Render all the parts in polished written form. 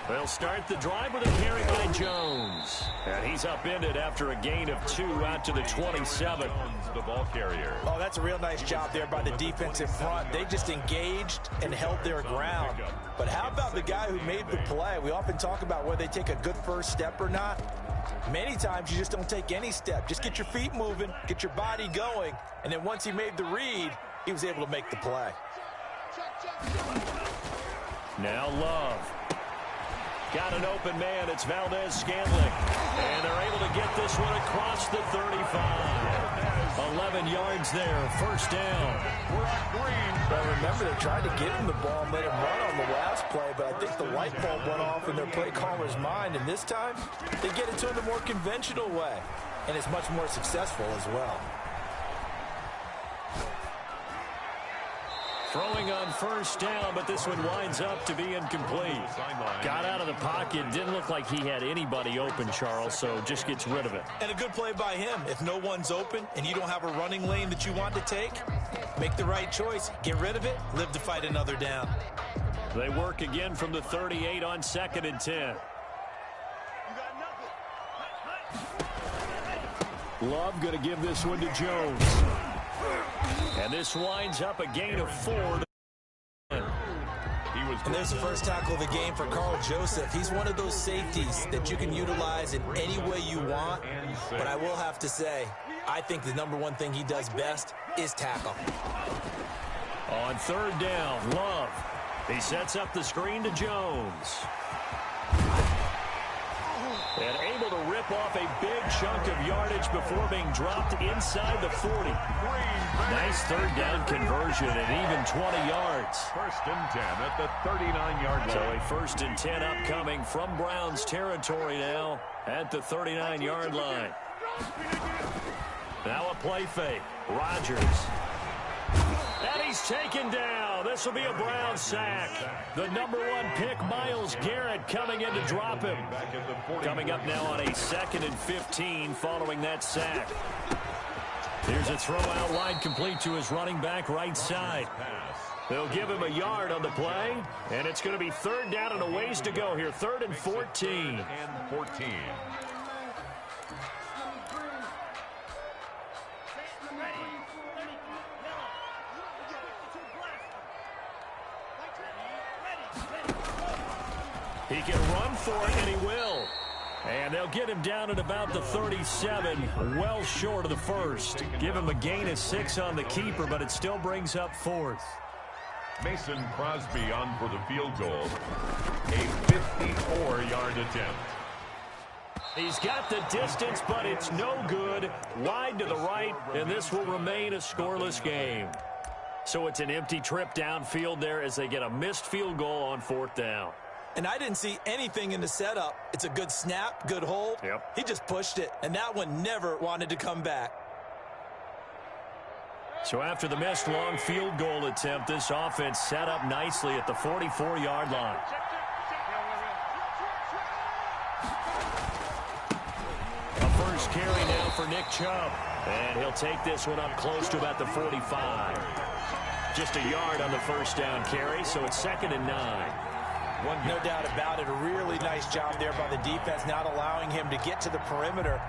They'll start the drive with a carry by Jones. And he's upended after a gain of 2 out to the 27. The ball carrier. Oh, that's a real nice job there by the defense in front. They just engaged and held their ground. But how about the guy who made the play? We often talk about whether they take a good first step or not. Many times you just don't take any step. Just get your feet moving, get your body going, and then once he made the read, he was able to make the play. Now Love. Got an open man. It's Valdez-Scantling. And they're able to get this one across the 35. 11 yards there. First down. Well, remember, they tried to give him the ball and let him run on the last play, but I think the light bulb went off in their play caller's mind. And this time, they get it to him the more conventional way. And it's much more successful as well. Throwing on first down, but this one winds up to be incomplete. Got out of the pocket. Didn't look like he had anybody open, Charles, so just gets rid of it. And a good play by him. If no one's open and you don't have a running lane that you want to take, make the right choice. Get rid of it. Live to fight another down. They work again from the 38 on 2nd and 10. Love going to give this one to Jones. And this winds up a gain of 4. And there's the first tackle of the game for Carl Joseph. He's one of those safeties that you can utilize in any way you want. But I will have to say, I think the number one thing he does best is tackle. On 3rd down, Love. He sets up the screen to Jones. And able to rip off a big chunk of yardage before being dropped inside the 40. Nice 3rd down conversion and even 20 yards. 1st and 10 at the 39-yard line. So a 1st and 10 upcoming from Browns territory now at the 39-yard line. Now a play fake. Rodgers. And he's taken down. This will be a Brown sack. The number 1 pick, Myles Garrett, coming in to drop him. Coming up now on a 2nd and 15 following that sack. Here's a throw out wide complete to his running back right side. They'll give him a yard on the play, and it's going to be 3rd down and a ways to go here. 3rd and 14. He can run for it, and he will. And they'll get him down at about the 37, well short of the 1st. Give him a gain of 6 on the keeper, but it still brings up 4th. Mason Crosby on for the field goal. A 54-yard attempt. He's got the distance, but it's no good. Wide to the right, and this will remain a scoreless game. So it's an empty trip downfield there as they get a missed field goal on 4th down. And I didn't see anything in the setup. It's a good snap, good hold. Yep. He just pushed it, and that one never wanted to come back. So after the missed long field goal attempt, this offense set up nicely at the 44-yard line. A first carry now for Nick Chubb. And he'll take this one up close to about the 45. Just a yard on the first down carry, so it's 2nd and 9. No doubt about it. A really nice job there by the defense, not allowing him to get to the perimeter.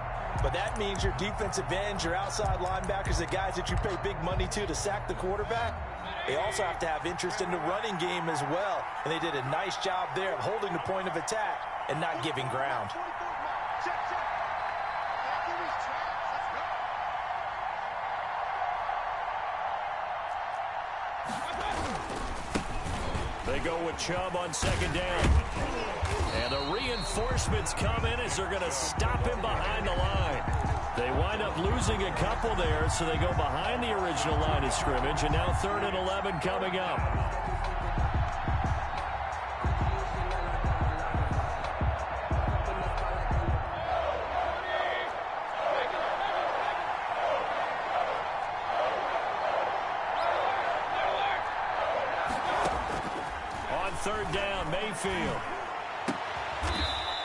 But that means your defensive ends, your outside linebackers, the guys that you pay big money to sack the quarterback, they also have to have interest in the running game as well. And they did a nice job there of holding the point of attack and not giving ground. They go with Chubb on 2nd down. And the reinforcements come in as they're going to stop him behind the line. They wind up losing a couple there, so they go behind the original line of scrimmage. And now 3rd and 11 coming up. On 3rd down, Mayfield.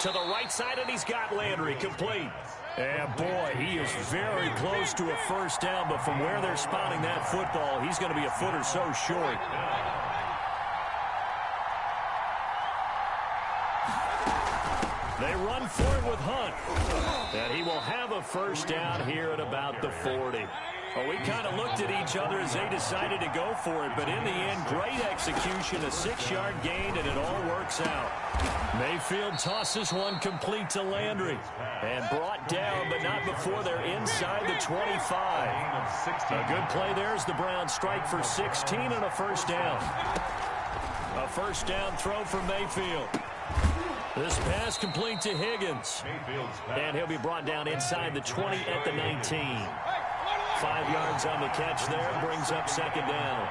To the right side, and he's got Landry complete. And boy, he is very close to a first down, but from where they're spotting that football, he's going to be a foot or so short. They run for it with Hunt. And he will have a first down here at about the 40. Well, we kind of looked at each other as they decided to go for it, but in the end, great execution, a 6-yard gain, and it all works out. Mayfield tosses one complete to Landry, and brought down, but not before they're inside the 25. A good play there as the Browns strike for 16 and a first down. A first down throw from Mayfield. This pass complete to Higgins, and he'll be brought down inside the 20 at the 19. 5 yards on the catch there, brings up second down.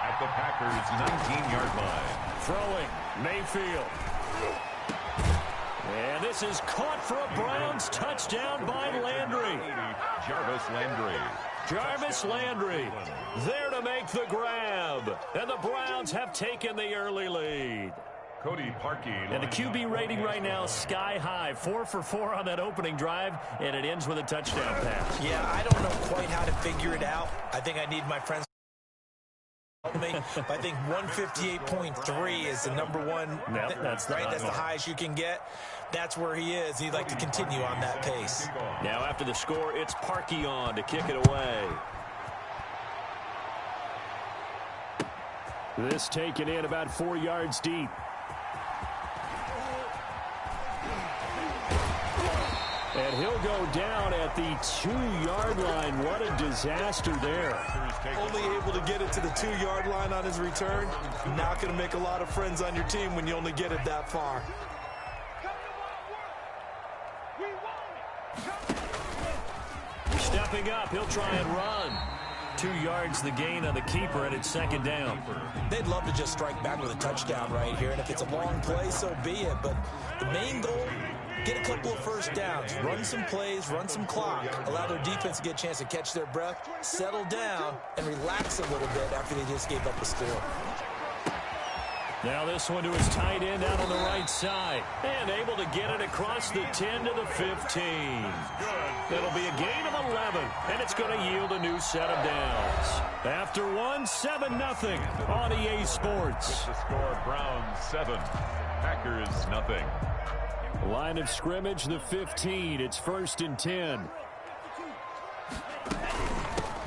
At the Packers' 19-yard line. Throwing, Mayfield. And this is caught for a Browns touchdown by Landry. Jarvis Landry. Jarvis Landry there to make the grab. And the Browns have taken the early lead. Cody Parkey. And the QB rating right now sky high. 4 for 4 on that opening drive, and it ends with a touchdown pass. Yeah, I don't know quite how to figure it out. I think I need my friends to help me. But I think 158.3 is the number one. Yep, that's the right. That's the highest you can get. That's where he is. He'd like to continue on that pace. Now after the score, it's Parkey on to kick it away. This taken in about 4 yards deep. And he'll go down at the 2-yard line. What a disaster there. Only able to get it to the 2-yard line on his return. Not going to make a lot of friends on your team when you only get it that far. Stepping up, he'll try and run. 2 yards the gain on the keeper, and it's second down. They'd love to just strike back with a touchdown right here, and if it's a long play, so be it. But the main goal, get a couple of first downs, run some plays, run some clock, allow their defense to get a chance to catch their breath, settle down, and relax a little bit after they just gave up a score. Now this one to his tight end out on the right side. And able to get it across the 10 to the 15. It'll be a gain of 11, and it's going to yield a new set of downs. After one, 7-0 on EA Sports. The score, Browns 7, Packers nothing. Line of scrimmage, the 15. It's 1st and 10.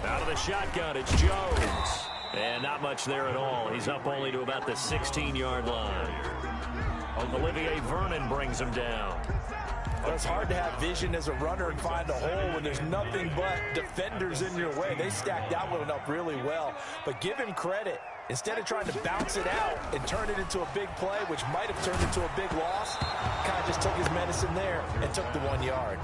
Out of the shotgun, it's Jones. And not much there at all. He's up only to about the 16-yard line. Olivier Vernon brings him down. Well, it's hard to have vision as a runner and find a hole when there's nothing but defenders in your way. They stacked that one up really well. But give him credit. Instead of trying to bounce it out and turn it into a big play, which might have turned into a big loss, kind of just took his medicine there and took the 1 yard.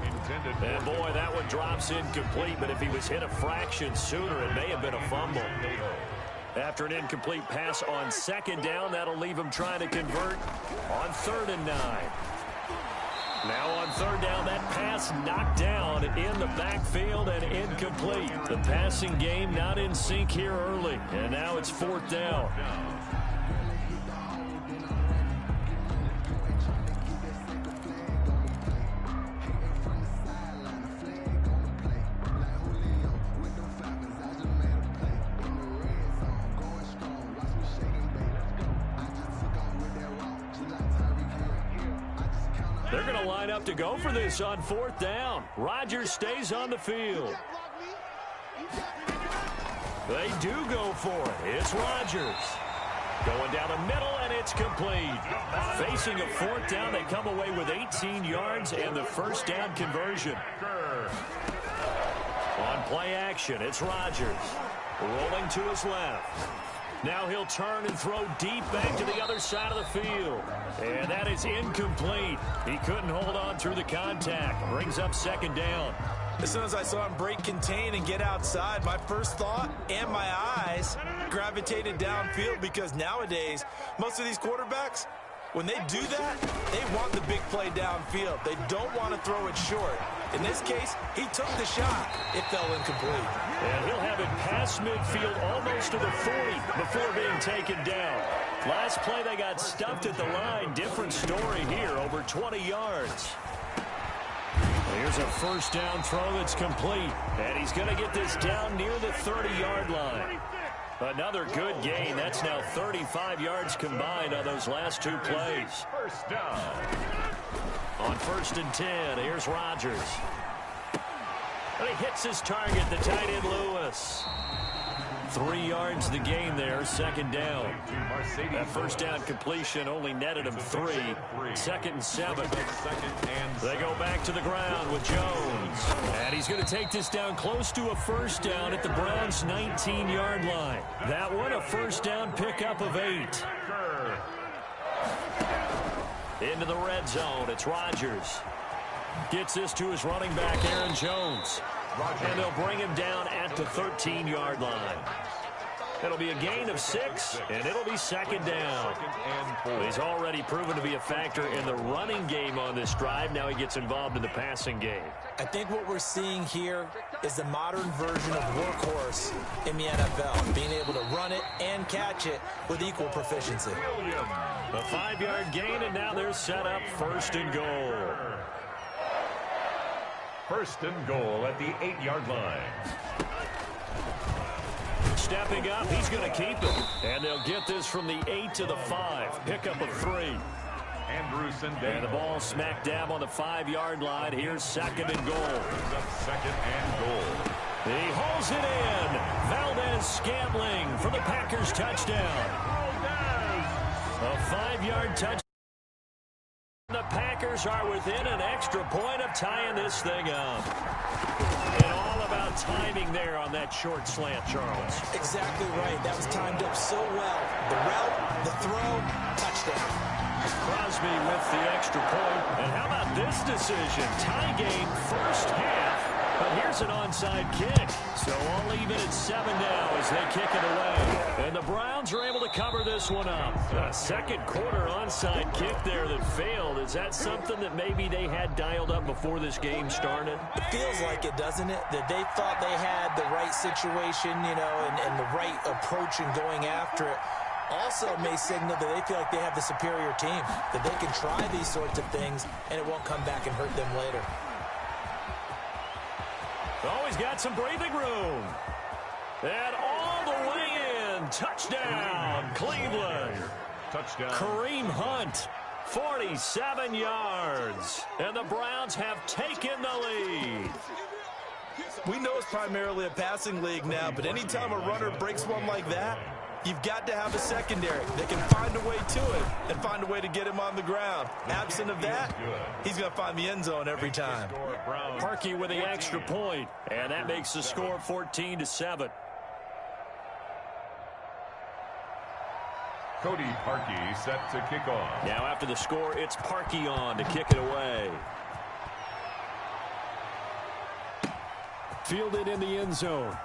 And boy, that one drops incomplete, but if he was hit a fraction sooner, it may have been a fumble. After an incomplete pass on second down, that'll leave him trying to convert on 3rd and 9. Now on 3rd down, that pass knocked down in the backfield and incomplete. The passing game not in sync here early, and now it's 4th down. They're going to line up to go for this on 4th down. Rodgers stays on the field. They do go for it. It's Rodgers. Going down the middle, and it's complete. Facing a 4th down, they come away with 18 yards and the first down conversion. On play action, it's Rodgers. Rolling to his left. Now he'll turn and throw deep back to the other side of the field. And that is incomplete. He couldn't hold on through the contact. Brings up second down. As soon as I saw him break contain and get outside, my first thought and my eyes gravitated downfield, because nowadays, most of these quarterbacks, when they do that, they want the big play downfield. They don't want to throw it short. In this case, he took the shot. It fell incomplete. And he'll have it past midfield almost to the 40 before being taken down. Last play, they got stuffed at the line. Different story here, over 20 yards. Here's a first down throw that's complete. And he's going to get this down near the 30-yard line. Another good gain. That's now 35 yards combined on those last two plays. First down. 1st and 10. Here's Rodgers. And he hits his target, the tight end Lewis. 3 yards the gain there, 2nd down. That 1st down completion only netted him 3. 2nd and 7. They go back to the ground with Jones. And he's going to take this down close to a 1st down at the Browns' 19-yard line. That one a 1st down pickup of 8. Into the red zone, it's Rodgers. Gets this to his running back, Aaron Jones. And they'll bring him down at the 13-yard line. It'll be a gain of 6, and it'll be 2nd down. He's already proven to be a factor in the running game on this drive. Now he gets involved in the passing game. I think what we're seeing here is the modern version of workhorse in the NFL, being able to run it and catch it with equal proficiency. A 5-yard gain, and now they're set up 1st and goal. 1st and goal at the 8-yard line. Stepping up, he's going to keep it. And they'll get this from the 8 to the 5. Pickup of 3. And the ball smack dab on the 5-yard line. Here's 2nd and goal. 2nd and goal. He hauls it in. Valdez-Scantling for the Packers touchdown. A 5-yard touchdown. The Packers are within an extra point of tying this thing up. And all about timing there on that short slant, Charles. Exactly right. That was timed up so well. The route, the throw, touchdown. Crosby with the extra point. And how about this decision? Tie game, 1st half. But here's an onside kick. So all even at 7 now as they kick it away. And the Browns are able to cover this one up. A 2nd quarter onside kick there that failed. Is that something that maybe they had dialed up before this game started? It feels like it, doesn't it? That they thought they had the right situation, you know, and the right approach in going after it. Also may signal that they feel like they have the superior team, that they can try these sorts of things and it won't come back and hurt them later. Oh, he's got some breathing room. And all the way in. Touchdown, Cleveland. Touchdown. Kareem Hunt, 47 yards. And the Browns have taken the lead. We know it's primarily a passing league now, but anytime a runner breaks one like that, you've got to have a secondary that can find a way to it and find a way to get him on the ground. Absent of that, he's going to find the end zone every time. Parkey with the extra point, and that makes the score 14-7. Cody Parkey set to kick off. Now after the score, it's Parkey on to kick it away. Fielded in the end zone.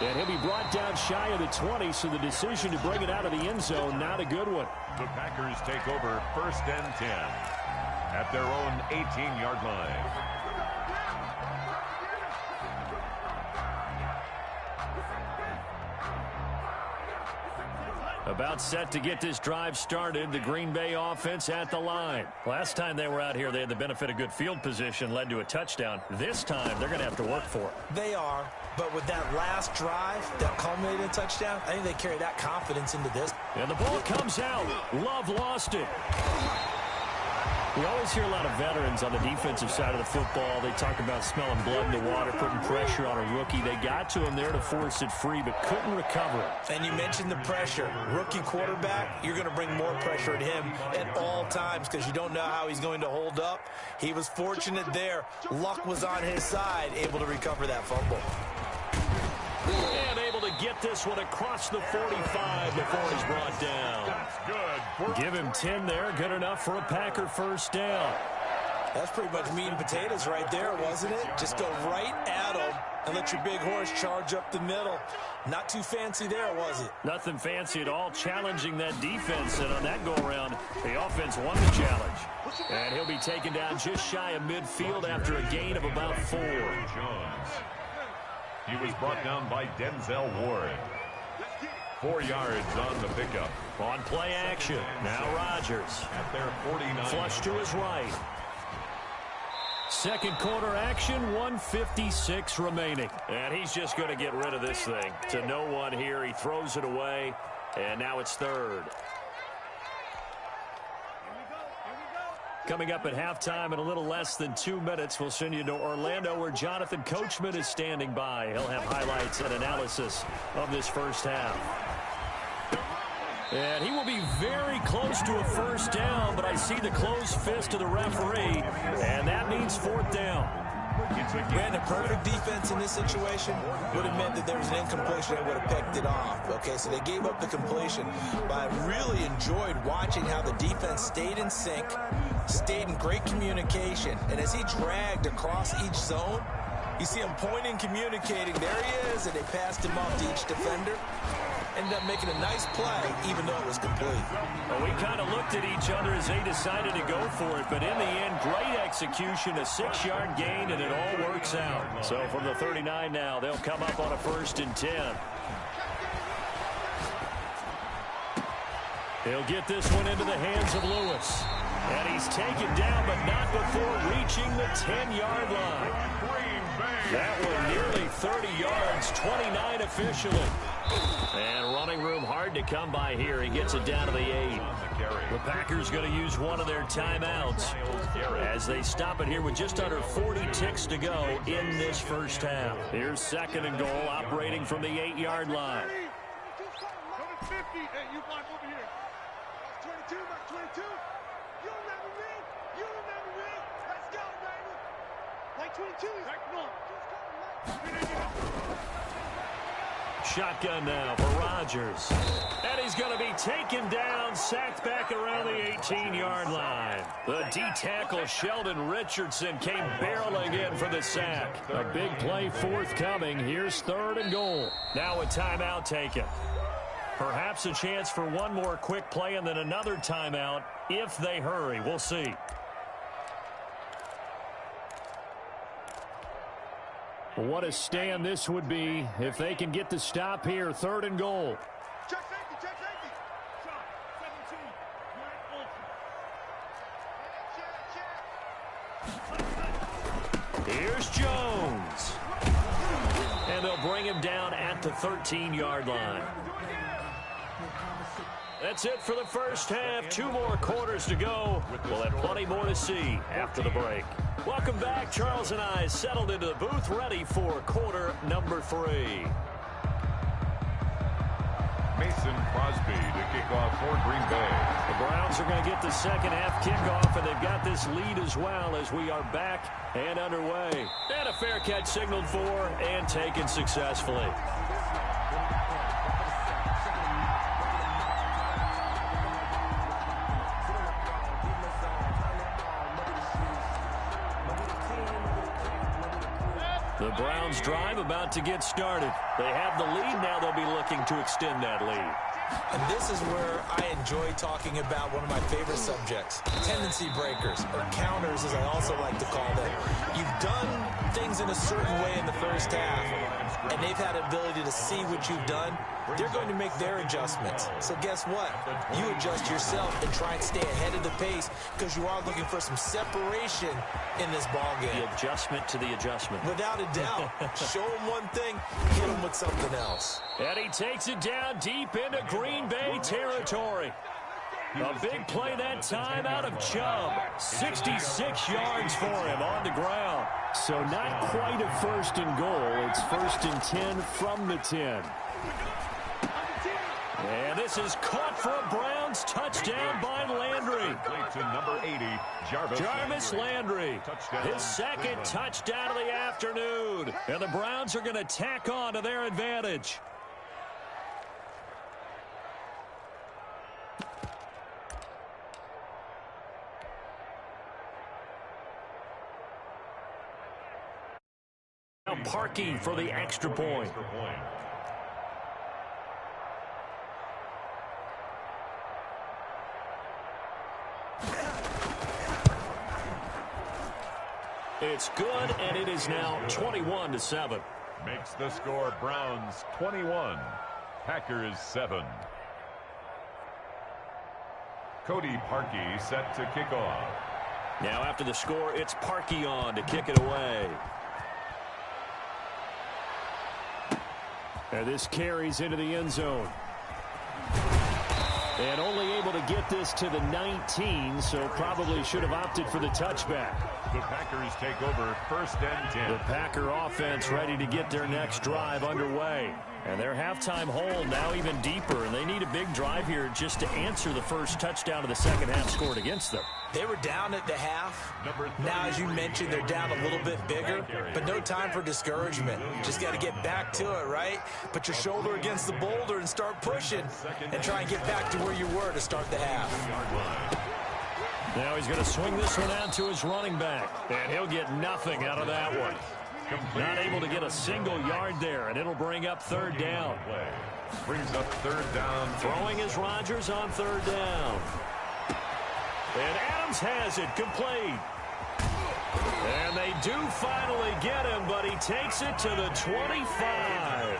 And he'll be brought down shy of the 20, so the decision to bring it out of the end zone, not a good one. The Packers take over 1st and 10 at their own 18-yard line. About set to get this drive started. The Green Bay offense at the line. Last time they were out here, they had the benefit of good field position, led to a touchdown. This time, they're going to have to work for it. They are, but with that last drive that culminated in a touchdown, I think they carry that confidence into this. And the ball comes out. Love lost it. We always hear a lot of veterans on the defensive side of the football. They talk about smelling blood in the water, putting pressure on a rookie. They got to him there to force it free, but couldn't recover it. And you mentioned the pressure. Rookie quarterback, you're going to bring more pressure at him at all times because you don't know how he's going to hold up. He was fortunate there. Luck was on his side, able to recover that fumble. And able to get this one across the 45 before he's brought down. That's good. Give him 10 there. Good enough for a Packer 1st down. That's pretty much meat and potatoes right there, wasn't it? Just go right at him and let your big horse charge up the middle. Not too fancy there, was it? Nothing fancy at all, challenging that defense. And on that go-around, the offense won the challenge. And he'll be taken down just shy of midfield after a gain of about 4. Jones. He was brought down by Denzel Ward. 4 yards on the pickup. On play action. Now Rodgers. At their 49. Flush to his right. 2nd quarter action, 1:56 remaining. And he's just going to get rid of this thing. To no one here. He throws it away. And now it's 3rd. Coming up at halftime in a little less than 2 minutes, we'll send you to Orlando where Jonathan Coachman is standing by. He'll have highlights and analysis of this first half. And he will be very close to a first down, but I see the closed fist of the referee, and that means fourth down. Man, the perfect defense in this situation would have meant that there was an incompletion and would have picked it off. Okay, so they gave up the completion, but I really enjoyed watching how the defense stayed in sync, stayed in great communication, and as he dragged across each zone, you see him pointing, communicating. There he is, and they passed him off to each defender. Ended up making a nice play, even though it was complete. Well, we kind of looked at each other as they decided to go for it, but in the end, great execution, a 6-yard gain, and it all works out. So from the 39 now, they'll come up on a 1st and 10. He'll get this one into the hands of Lewis. And he's taken down, but not before reaching the 10-yard line. That one nearly 30 yards, 29 officially. And running room hard to come by here. He gets it down to the 8. The Packers going to use one of their timeouts as they stop it here with just under 40 ticks to go in this first half. Here's 2nd and goal, operating from the 8-yard line. Shotgun now for Rodgers. And he's going to be taken down, sacked back around the 18-yard line. The D-tackle Sheldon Richardson came barreling in for the sack. A big play forthcoming. Here's 3rd and goal. Now a timeout taken. Perhaps a chance for one more quick play and then another timeout if they hurry. We'll see. What a stand this would be if they can get the stop here. 3rd and goal. Check safety, check safety. Shot, 17. Here's Jones. And they'll bring him down at the 13-yard line. That's it for the first half. 2 more quarters to go. We'll have plenty more to see after the break. Welcome back. Charles and I settled into the booth, ready for quarter number 3. Mason Crosby to kick off for Green Bay. The Browns are going to get the second half kickoff, and they've got this lead as well as we are back and underway. And a fair catch signaled for and taken successfully. The Browns drive about to get started. They have the lead. Now they'll be looking to extend that lead. And this is where I enjoy talking about one of my favorite subjects, tendency breakers, or counters as I also like to call them. You've done things in a certain way in the first half, and they've had the ability to see what you've done. They're going to make their adjustments. So guess what? You adjust yourself and try and stay ahead of the pace because you are looking for some separation in this ballgame. The adjustment to the adjustment. Without a doubt. Show them one thing, hit them with something else. And he takes it down deep into Green Bay territory. A big play that time out of Chubb. 66 yards for him on the ground. So not quite a 1st and goal. It's 1st and 10 from the 10. And this is caught for a Browns touchdown by Landry. To number 80, Jarvis Landry. His 2nd touchdown of the afternoon. And the Browns are going to tack on to their advantage. Now Parkey for the extra point. It's good, and it is now 21-7. Makes the score Browns 21, Packers 7. Cody Parkey set to kick off. Now after the score, it's Parkey on to kick it away. And this carries into the end zone. And only able to get this to the 19, so probably should have opted for the touchback. The Packers take over 1st and 10. The Packer offense ready to get their next drive underway. And their halftime hole now even deeper, and they need a big drive here just to answer the first touchdown of the second half scored against them. They were down at the half. Now, as you mentioned, they're down a little bit bigger, but no time for discouragement. Just got to get back to it, right? Put your shoulder against the boulder and start pushing and try and get back to where you were to start the half. Now he's going to swing this one out to his running back, and he'll get nothing out of that one. Not able to get a single yard there, and it'll bring up 3rd down. Brings up 3rd down. Throwing is Rodgers on 3rd down. And Adams has it complete. And they do finally get him, but he takes it to the 25.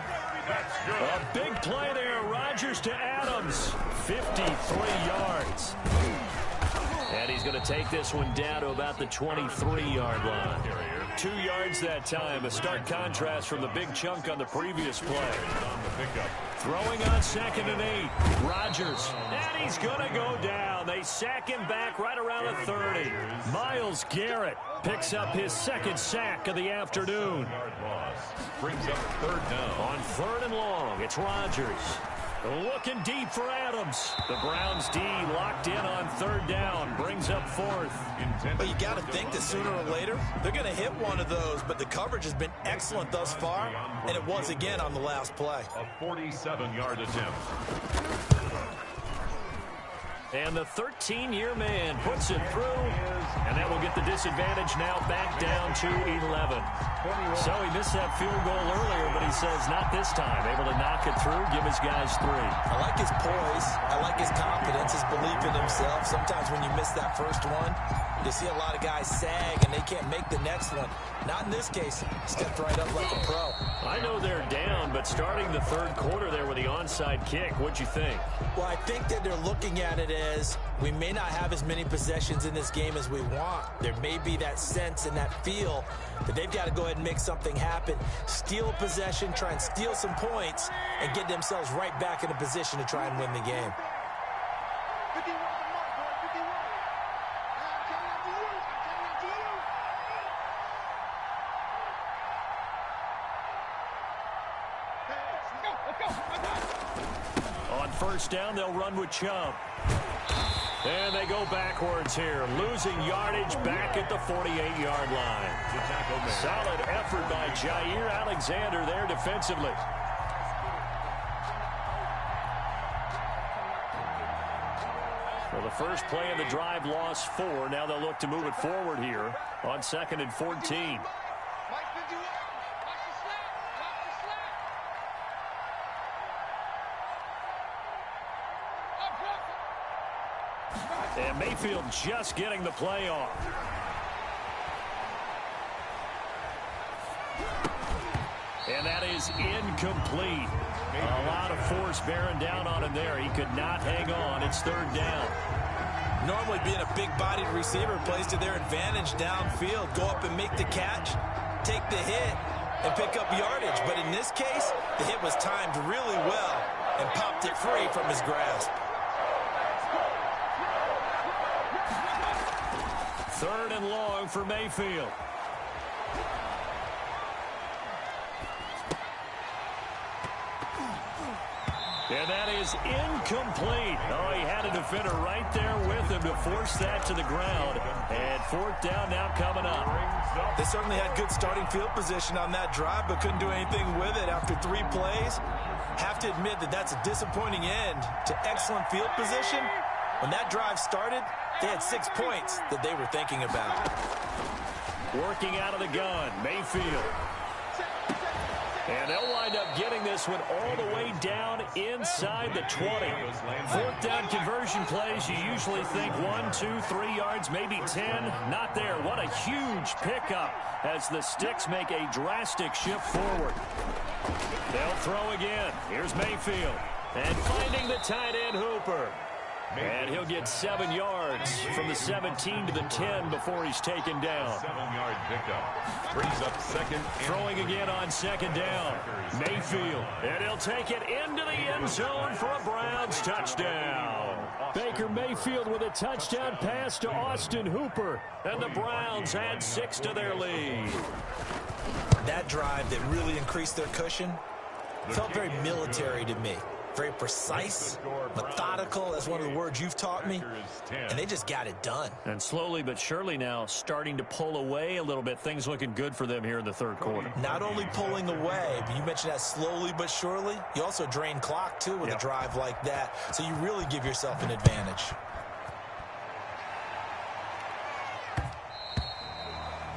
A big play there. Rodgers to Adams. 53 yards. And he's going to take this one down to about the 23-yard line. 2 yards that time. A stark contrast from the big chunk on the previous play. Throwing on 2nd and 8. Rodgers. And he's going to go down. They sack him back right around the 30. Myles Garrett picks up his 2nd sack of the afternoon. Brings up 3rd down. On 3rd and long, it's Rodgers. Looking deep for Adams. The Browns D locked in on 3rd down. Brings up 4th. But you got to think that sooner or later, they're going to hit one of those. But the coverage has been excellent thus far, and it was again on the last play. A 47-yard attempt. And the 13-year man puts it through. And that will get the disadvantage now back down to 11. So he missed that field goal earlier, but he says not this time. Able to knock it through, give his guys 3. I like his poise. I like his confidence, his belief in himself. Sometimes when you miss that first one, you see a lot of guys sag and they can't make the next one. Not in this case. Stepped right up like a pro. I know they're down, but starting the 3rd quarter there with the onside kick, what'd you think? Well, I think that they're looking at it as we may not have as many possessions in this game as we want. There may be that sense and that feel that they've got to go ahead and make something happen. Steal a possession, try and steal some points, and get themselves right back in a position to try and win the game. 51 the mark, boy, 51. I'm coming to you. On 1st down, they'll run with Chubb. And they go backwards here, losing yardage back at the 48-yard line. Solid effort by Jair Alexander there defensively. Well, the first play of the drive lost 4. Now they'll look to move it forward here on 2nd and 14. Mike 51. Watch the slack. And Mayfield just getting the play off. And that is incomplete. A lot of force bearing down on him there. He could not hang on. It's 3rd down. Normally being a big-bodied receiver plays to their advantage downfield. Go up and make the catch, take the hit, and pick up yardage. But in this case, the hit was timed really well and popped it free from his grasp. 3rd and long for Mayfield. And that is incomplete. Oh, he had a defender right there with him to force that to the ground. And 4th down now coming up. They certainly had good starting field position on that drive, but couldn't do anything with it after 3 plays. Have to admit that that's a disappointing end to excellent field position. When that drive started, they had 6 points that they were thinking about. Working out of the gun, Mayfield. And they'll wind up getting this one all the way down inside the 20. 4th down conversion plays, you usually think 1, 2, 3 yards, maybe 10. Not there. What a huge pickup as the Sticks make a drastic shift forward. They'll throw again. Here's Mayfield. And finding the tight end Hooper. And he'll get 7 yards from the 17 to the 10 before he's taken down. 7-yard pickup. Brings up second. Throwing again on second down. Mayfield. And he'll take it into the end zone for a Browns touchdown. Baker Mayfield with a touchdown pass to Austin Hooper. And the Browns add 6 to their lead. That drive that really increased their cushion felt very military to me. Very precise, methodical. That's one of the words you've taught me. And they just got it done. And slowly but surely now starting to pull away a little bit. Things looking good for them here in the third quarter. Not only pulling away, but you mentioned that slowly but surely. You also drain clock, too, with a drive like that. So you really give yourself an advantage.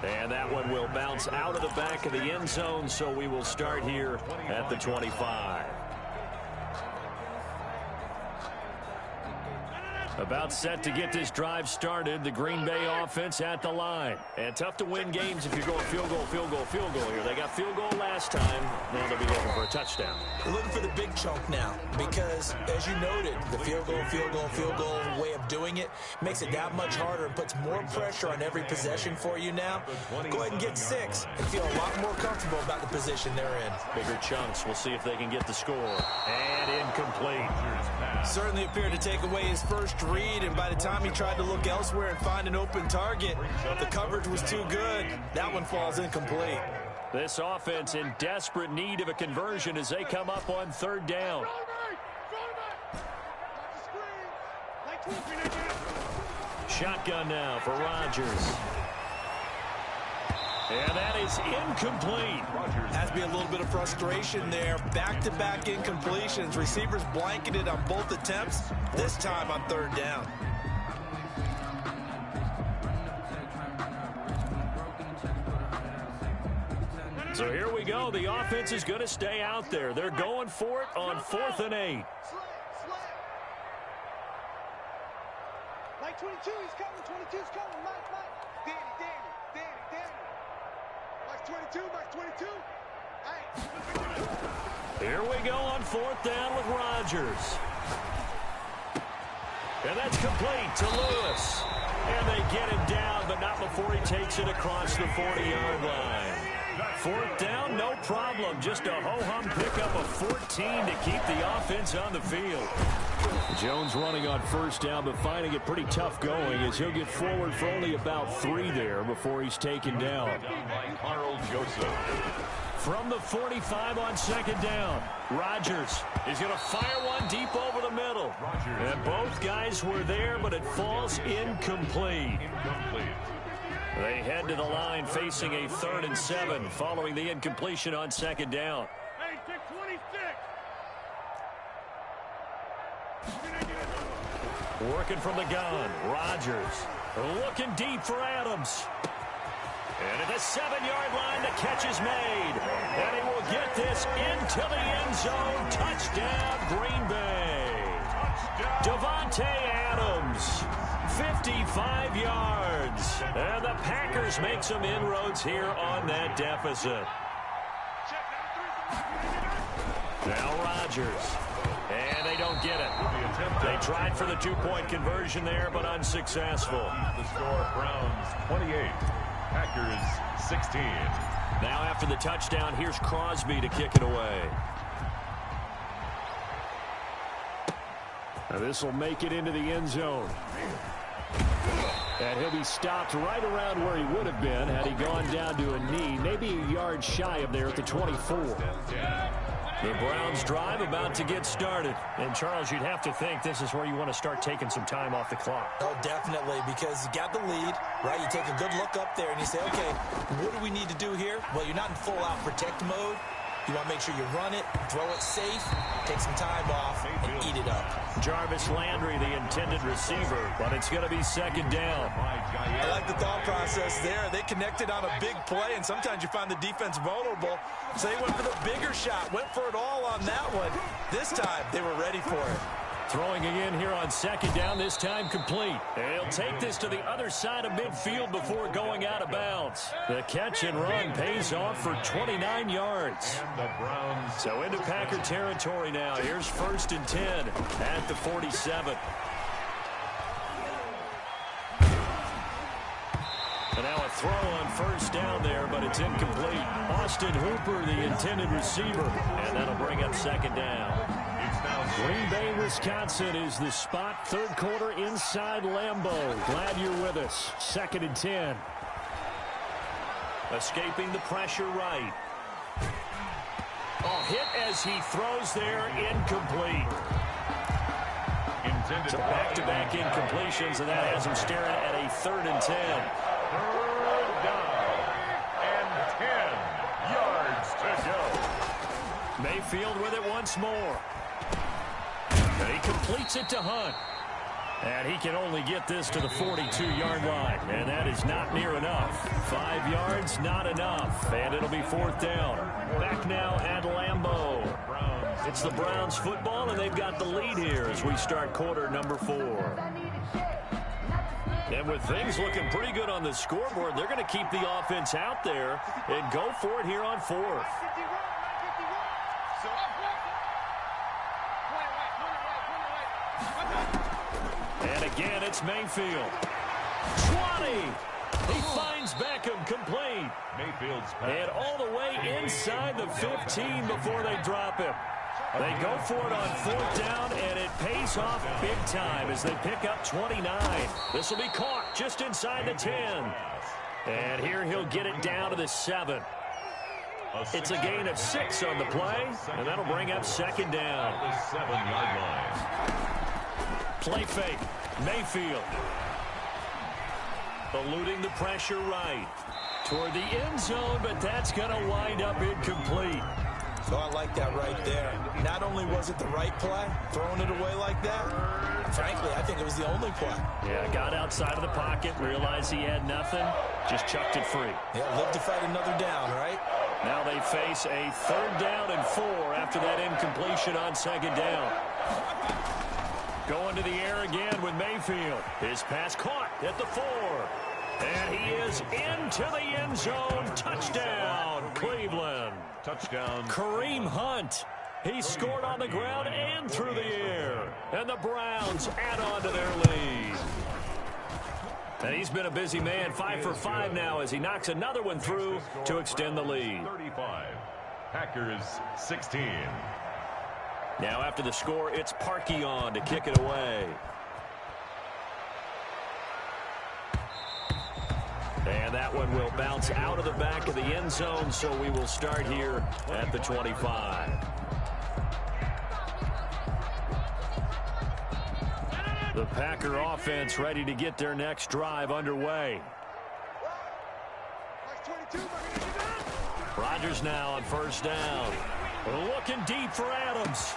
And that one will bounce out of the back of the end zone, so we will start here at the 25. About set to get this drive started. The Green Bay offense at the line. And tough to win games if you're going field goal, field goal, field goal here. They got field goal last time. Now they'll be looking for a touchdown. They're looking for the big chunk now because, as you noted, the field goal way of doing it makes it that much harder and puts more pressure on every possession for you now. Go ahead and get 6 and feel a lot more comfortable about the position they're in. Bigger chunks. We'll see if they can get the score. And incomplete. Certainly appeared to take away his first read, and by the time he tried to look elsewhere and find an open target, the coverage was too good. That one falls incomplete. This offense in desperate need of a conversion as they come up on third down. Shotgun now for Rodgers. And that is incomplete. Has to be a little bit of frustration there. Back-to-back incompletions. Receivers blanketed on both attempts, this time on third down. So here we go. The offense is going to stay out there. They're going for it on 4th and 8. Like 22, he's coming. 22's coming. Mike. Danny. Max 22. Hey. Here we go on 4th down with Rodgers. And that's complete to Lewis. And they get him down, but not before he takes it across the 40-yard line. 4th down, no problem. Just a ho-hum pickup of 14 to keep the offense on the field. Jones running on 1st down, but finding it pretty tough going as he'll get forward for only about 3 there before he's taken down. Carl Joseph. From the 45 on 2nd down, Rodgers is going to fire one deep over the middle. And both guys were there, but it falls incomplete. They head to the line facing a 3rd and 7 following the incompletion on 2nd down. Hey, 26. Working from the gun, Rodgers looking deep for Adams. And at the 7-yard line, the catch is made. And he will get this into the end zone. Touchdown, Green Bay. Davante Adams, 55 yards. And the Packers make some inroads here on that deficit. Now Rodgers. And they don't get it. They tried for the 2-point conversion there, but unsuccessful. The score, Browns 28, Packers 16. Now after the touchdown, here's Crosby to kick it away. Now this will make it into the end zone. And he'll be stopped right around where he would have been had he gone down to a knee, maybe a yard shy of there at the 24. The Browns drive about to get started. And, Charles, you'd have to think this is where you want to start taking some time off the clock. Oh, definitely, because you got the lead, right? You take a good look up there and you say, okay, what do we need to do here? Well, you're not in full-out protect mode. You want to make sure you run it, throw it safe, take some time off, and eat it up. Jarvis Landry, the intended receiver, but it's going to be 2nd down. I like the thought process there. They connected on a big play, and sometimes you find the defense vulnerable. So they went for the bigger shot, went for it all on that one. This time, they were ready for it. Throwing again here on 2nd down, this time complete. And he'll take this to the other side of midfield before going out of bounds. The catch and run pays off for 29 yards. So into Packer territory now. Here's 1st and 10 at the 47. And now a throw on first down there, but it's incomplete. Austin Hooper, the intended receiver, and that'll bring up second down. Green Bay, Wisconsin is the spot. Third quarter inside Lambeau. Glad you're with us. 2nd and 10. Escaping the pressure right. Oh, hit as he throws there, incomplete. So back-to-back incompletions, and that has him staring at a 3rd and 10. 3rd down and 10 yards to go. Mayfield with it once more. And he completes it to Hunt. And he can only get this to the 42-yard line. And that is not near enough. 5 yards, not enough. And it'll be 4th down. Back now at Lambeau. It's the Browns football, and they've got the lead here as we start quarter number 4. And with things looking pretty good on the scoreboard, they're going to keep the offense out there and go for it here on 4th. And again, it's Mayfield. 20. He finds Beckham, complete. Mayfield's pass. And all the way inside the 15 before they drop him. They go for it on 4th down, and it pays off big time as they pick up 29. This will be caught just inside the 10. And here he'll get it down to the 7. It's a gain of 6 on the play, and that'll bring up 2nd down. The 7-yard line. Play fake. Mayfield. Eluding the pressure right. Toward the end zone, but that's going to wind up incomplete. So I like that right there. Not only was it the right play, throwing it away like that, frankly, I think it was the only play. Yeah, got outside of the pocket, realized he had nothing, just chucked it free. Yeah, live to fight another down, right? Now they face a 3rd down and 4 after that incompletion on 2nd down. Going to the air again with Mayfield. His pass caught at the 4. And he is into the end zone. Touchdown, Cleveland. Touchdown. Kareem Hunt. He scored on the ground and through the air. And the Browns add on to their lead. And he's been a busy man, 5 for 5 now as he knocks another one through to extend the lead. 35. Packers 16. Now after the score, it's Parkey on to kick it away. And that one will bounce out of the back of the end zone, so we will start here at the 25. The Packer offense ready to get their next drive underway. Rodgers now on 1st down. Looking deep for Adams.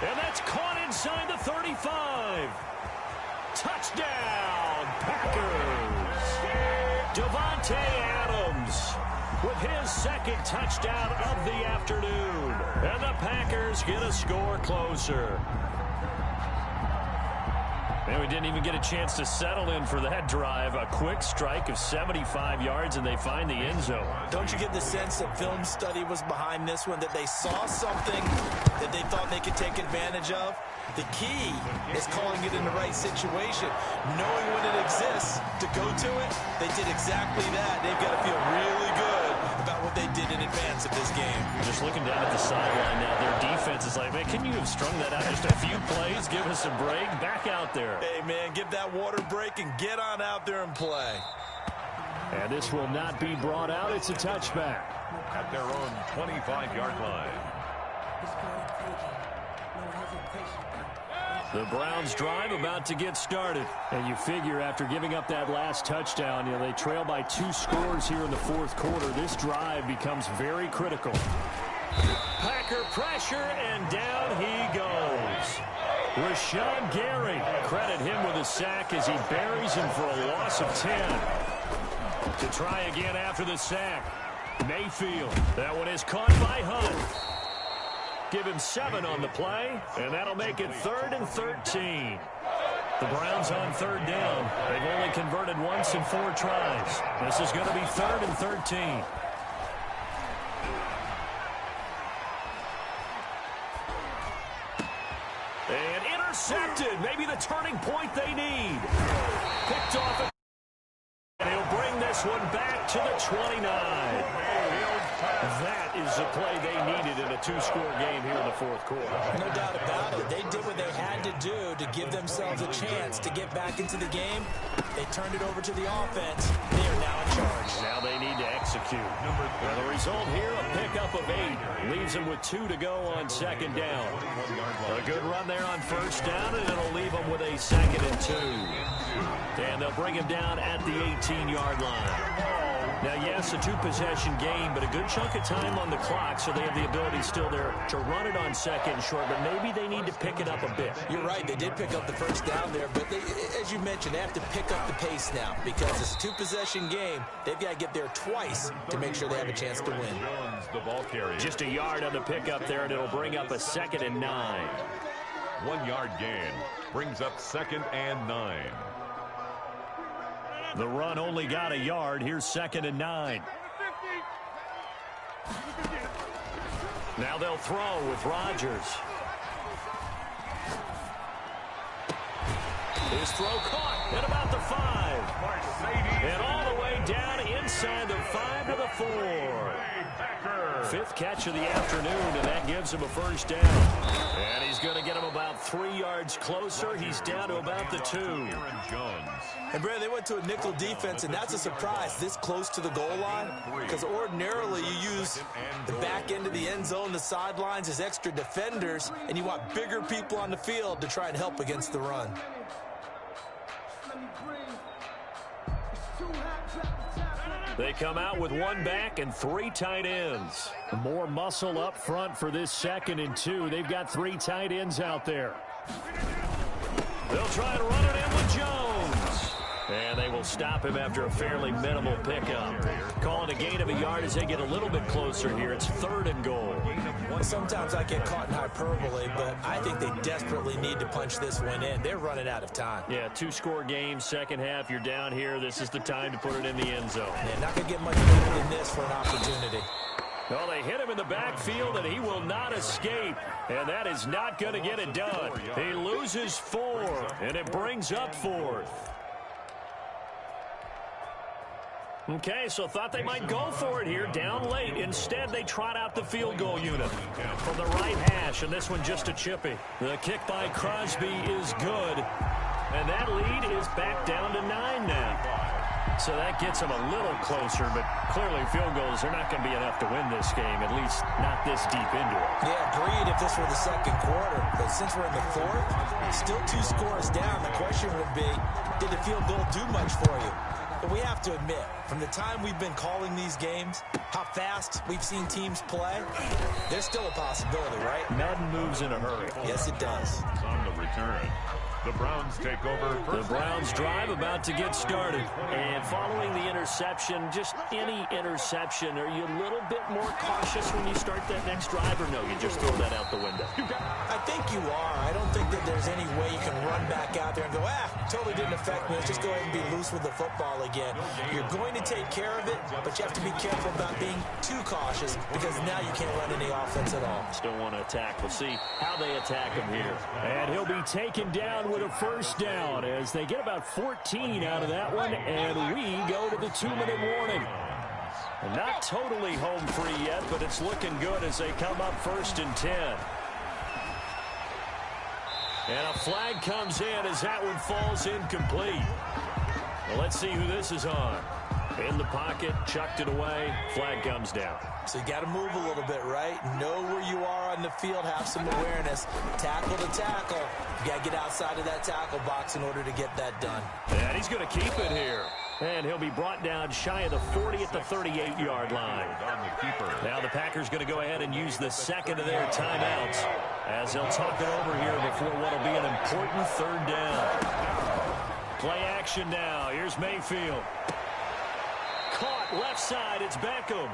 And that's caught inside the 35. Touchdown, Packers. Davante Adams with his 2nd touchdown of the afternoon. And the Packers get a score closer. And we didn't even get a chance to settle in for that drive. A quick strike of 75 yards, and they find the end zone. Don't you get the sense that film study was behind this one, that they saw something that they thought they could take advantage of? The key is calling it in the right situation. Knowing when it exists to go to it, they did exactly that. They've got to feel really good about what they did in advance of this game. Just looking down at the sideline now, their defense is like, man, can you have strung that out just a few plays? Give us a break. Back out there. Hey, man, give that water break and get on out there and play. And this will not be brought out. It's a touchback. At their own 25-yard line. The Browns drive about to get started. And you figure after giving up that last touchdown, you know, they trail by 2 scores here in the 4th quarter. This drive becomes very critical. Packer pressure, and down he goes. Rashawn Gary, credit him with a sack as he buries him for a loss of 10. To try again after the sack. Mayfield, that one is caught by Hunt. Give him 7 on the play, and that'll make it 3rd and 13. The Browns on 3rd down. They've only converted once in 4 tries. This is going to be 3rd and 13. And intercepted. Maybe the turning point they need. Picked off. And he'll bring that this one back to the 29. That is the play they needed in a two-score game here in the fourth quarter. No doubt about it. They did what they had to do to give themselves a chance to get back into the game. They turned it over to the offense. They are now in charge. Now they need to execute. Well, the result here, a pickup of 8. Leaves them with 2 to go on second down. A good run there on first down, and it'll leave them with a 2nd and 2. And they'll bring him down at the 18-yard line. Now, yes, a two-possession game, but a good chunk of time on the clock, so they have the ability still there to run it on second and short, but maybe they need to pick it up a bit. You're right. They did pick up the first down there, but they, as you mentioned, they have to pick up the pace now because it's a two-possession game. They've got to get there twice to make sure they have a chance to win. The ball carrier. Just a yard on the pickup there, and it'll bring up a 2nd and 9. 1 yard gain brings up 2nd and 9. The run only got a yard. Here's 2nd and 9. Now they'll throw with Rodgers. His throw caught at about the 5. And all the way down inside the 5 to the 4. 5th catch of the afternoon, and that gives him a first down. And he's going to get him about 3 yards closer. He's down to about the 2. And, Brad, they went to a nickel defense, and that's a surprise this close to the goal line because ordinarily you use the back end of the end zone, the sidelines as extra defenders, and you want bigger people on the field to try and help against the run. They come out with 1 back and 3 tight ends. More muscle up front for this 2nd and 2. They've got 3 tight ends out there. They'll try to run it in with Jones. And they will stop him after a fairly minimal pickup. Calling a gain of a yard as they get a little bit closer here. It's 3rd and goal. Sometimes I get caught in hyperbole, but I think they desperately need to punch this one in. They're running out of time. Yeah, 2-score game, second half. You're down here. This is the time to put it in the end zone. Yeah, not going to get much better than this for an opportunity. Well, they hit him in the backfield, and he will not escape. And that is not going to get it done. He loses 4, and it brings up 4th. Okay, so thought they might go for it here, down late. Instead, they trot out the field goal unit from the right hash, and this one just a chippy. The kick by Crosby is good, and that lead is back down to 9 now. So that gets them a little closer, but clearly field goals are not going to be enough to win this game, at least not this deep into it. Yeah, agreed if this were the second quarter. But since we're in the 4th, still 2 scores down. The question would be, did the field goal do much for you? But we have to admit, from the time we've been calling these games, how fast we've seen teams play, there's still a possibility, right? Madden moves in a hurry. Yes, it does. On the return, the Browns take over. The Browns drive about to get started. And following the interception, just any interception, are you a little bit more cautious when you start that next drive, or no, you just throw that out the window? I think you are. I don't think that there's any way you can run back out there and go, totally didn't affect me. Let's just go ahead and be loose with the football again. You're going to take care of it, but you have to be careful about being too cautious because now you can't run any offense at all. Still want to attack. We'll see how they attack him here. And he'll be taken down with a first down as they get about 14 out of that one, and we go to the 2-minute warning. Not totally home free yet, but it's looking good as they come up 1st and 10. And a flag comes in as that one falls incomplete. Well, let's see who this is on. In the pocket, chucked it away, flag comes down. So you got to move a little bit, right? Know where you are on the field, have some awareness. Tackle to tackle. You got to get outside of that tackle box in order to get that done. And he's going to keep it here. And he'll be brought down shy of the 40 at the 38-yard line. Now the Packers going to go ahead and use the 2nd of their timeouts as they'll talk it over here before what will be an important 3rd down. Play action now. Here's Mayfield. Caught left side. It's Beckham.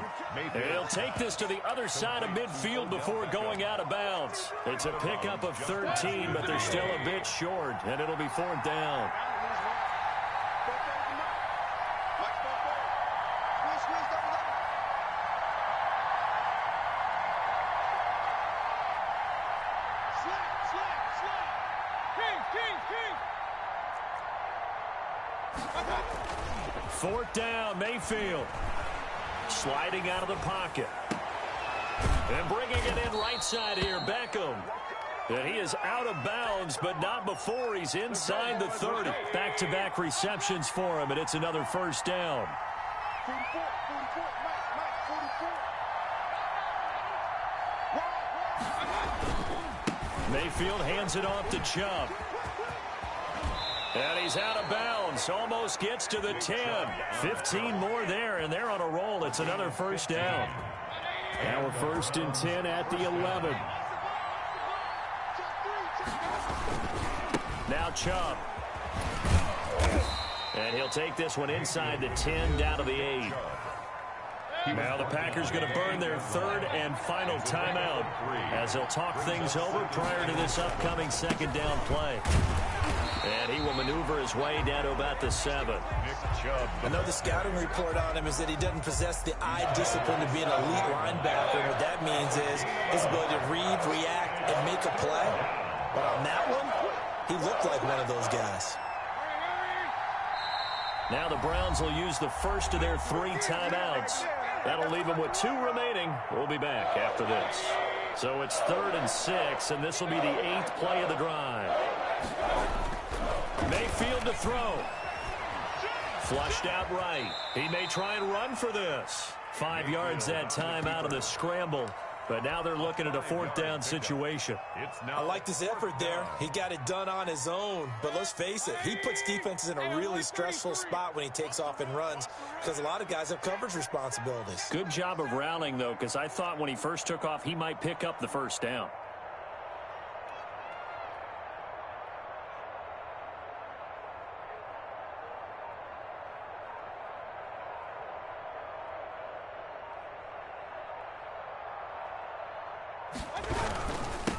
He'll take this to the other side of midfield before going out of bounds. It's a pickup of 13, but they're still a bit short, and it'll be 4th down. 4th down, Mayfield. Sliding out of the pocket. And bringing it in right side here, Beckham. And he is out of bounds, but not before he's inside the 30. Back-to-back receptions for him, and it's another 1st down. 44, Mike, 44. Mayfield hands it off to Chubb. And he's out of bounds. Almost gets to the 10. 15 more there, and they're on a roll. It's another 1st down. Now we're 1st and 10 at the 11. Now Chubb. And he'll take this one inside the 10 down to the 8. Now the Packers going to burn their 3rd and final timeout as they'll talk things over prior to this upcoming 2nd down play. And he will maneuver his way down to about the 7. I know the scouting report on him is that he doesn't possess the eye discipline to be an elite linebacker. What that means is his ability to read, react, and make a play. But on that one, he looked like one of those guys. Now the Browns will use the first of their 3 timeouts. That'll leave them with 2 remaining. We'll be back after this. So it's 3rd and 6, and this will be the 8th play of the drive. Mayfield to throw. Flushed out right. He may try and run for this. 5 yards that time out of the scramble. But now they're looking at a 4th down situation. I like this effort there. He got it done on his own. But let's face it, he puts defenses in a really stressful spot when he takes off and runs because a lot of guys have coverage responsibilities. Good job of rallying, though, because I thought when he first took off, he might pick up the 1st down.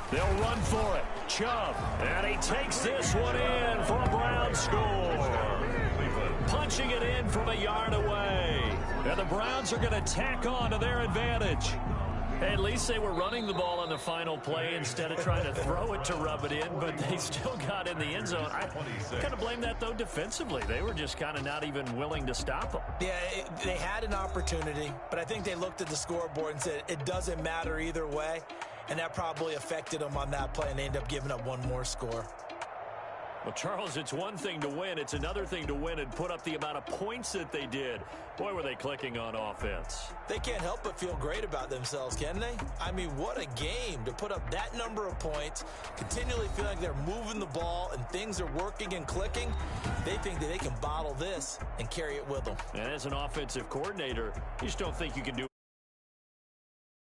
They'll run for it. Chubb. And he takes this one in for a Brown score. Punching it in from a yard away. And the Browns are going to tack on to their advantage. Hey, at least they were running the ball on the final play instead of trying to throw it to rub it in, but they still got in the end zone. I kind of blame that, though, defensively. They were just kind of not even willing to stop them. Yeah, they had an opportunity, but I think they looked at the scoreboard and said it doesn't matter either way. And that probably affected them on that play, and they ended up giving up 1 more score. Well, Charles, it's one thing to win. It's another thing to win and put up the amount of points that they did. Boy, were they clicking on offense. They can't help but feel great about themselves, can they? I mean, what a game to put up that number of points, continually feel like they're moving the ball and things are working and clicking. They think that they can bottle this and carry it with them. And as an offensive coordinator, you just don't think you can do